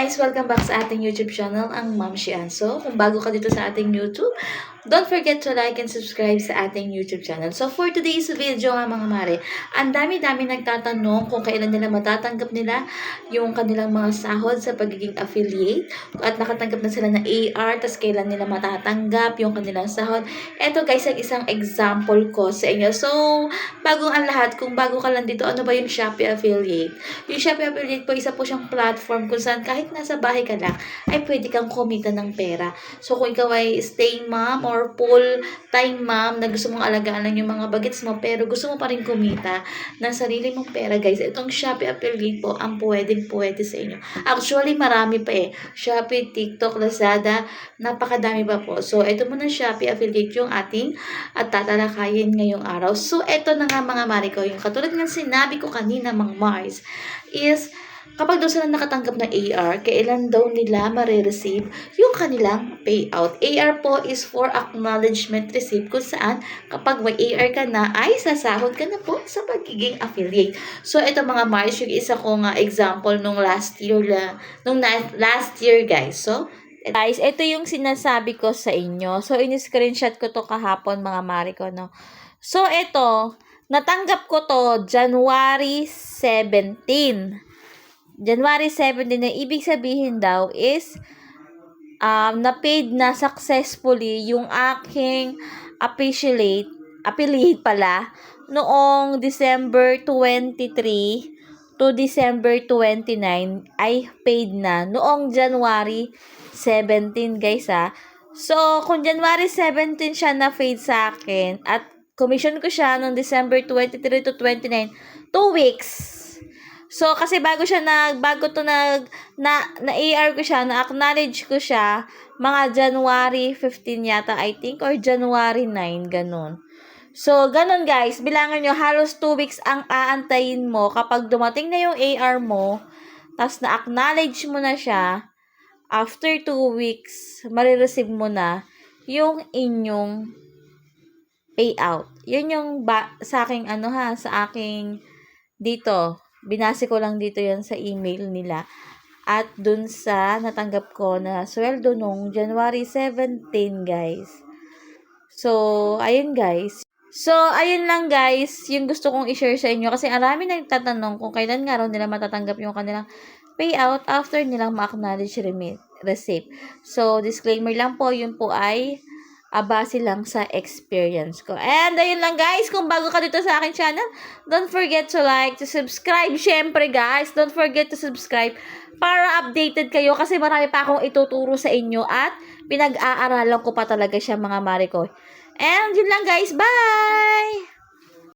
guys! Welcome back sa ating YouTube channel, ang Ma'am Shian. So, kung bago ka dito sa ating YouTube, don't forget to like and subscribe sa ating YouTube channel. So, for today's video nga mga mare, ang dami-dami nagtatanong kung kailan nila matatanggap nila yung kanilang mga sahod sa pagiging affiliate at nakatanggap na sila ng AR, tas kailan nila matatanggap yung kanilang sahod. Ito guys, ang isang example ko sa inyo. So, bago ang lahat, kung bago ka lang dito, ano ba yung Shopee Affiliate? Yung Shopee Affiliate po, isa po siyang platform kung saan kahit nasa bahay ka lang, ay pwede kang kumita ng pera. So, kung ikaw ay staying mom or full-time mom na gusto mong alagaan lang yung mga bagets mo, pero gusto mo pa rin kumita ng sarili mong pera, guys, itong Shopee Affiliate po ang pwede sa inyo. Actually, marami pa eh. Shopee, TikTok, Lazada, napakadami pa po. So, ito muna Shopee Affiliate yung ating at tatalakayin ngayong araw. So, ito na nga mga mari ko, yung katulad ng sinabi ko kanina, mga Mars, is kapag daw sila nakatanggap ng AR, kailan daw nila marireceive yung kanilang payout. AR po is for acknowledgement receipt kung saan kapag may AR ka na ay sasahod ka na po sa pagiging affiliate. So ito mga Mars, yung isa kong example nung last year guys. So guys, ito yung sinasabi ko sa inyo. So in-screenshot ko to kahapon mga mari ko, no. So ito, natanggap ko to January 17. January 17 na ibig sabihin daw is na-paid na successfully yung aking affiliate pala noong December 23 to December 29 ay paid na noong January 17 guys ha. So kung January 17 siya na-paid sa akin at commission ko siya noong December 23 to 29, 2 weeks. So, kasi na AR ko siya, na-acknowledge ko siya, mga January 15 yata, I think, or January 9, ganun. So, ganun guys, bilangan nyo, halos 2 weeks ang aantayin mo kapag dumating na yung AR mo, tapos na-acknowledge mo na siya, after 2 weeks, marireceive mo na yung inyong payout. Yun yung sa aking, sa aking dito, binase ko lang dito yan sa email nila. At dun sa natanggap ko na sweldo nung January 17, guys. So, ayun guys. So, ayun lang guys, yung gusto kong i-share sa inyo. Kasi marami nagtatanong kung kailan nga raw nila matatanggap yung kanilang payout after nilang ma-acknowledge receipt. So, disclaimer lang po, yun po ay base lang sa experience ko. And ayun lang guys, kung bago ka dito sa akin channel, don't forget to like, to subscribe. Syempre guys, don't forget to subscribe para updated kayo kasi marami pa akong ituturo sa inyo at pinag-aaralan ko pa talaga siya mga mare ko. And yun lang guys, bye!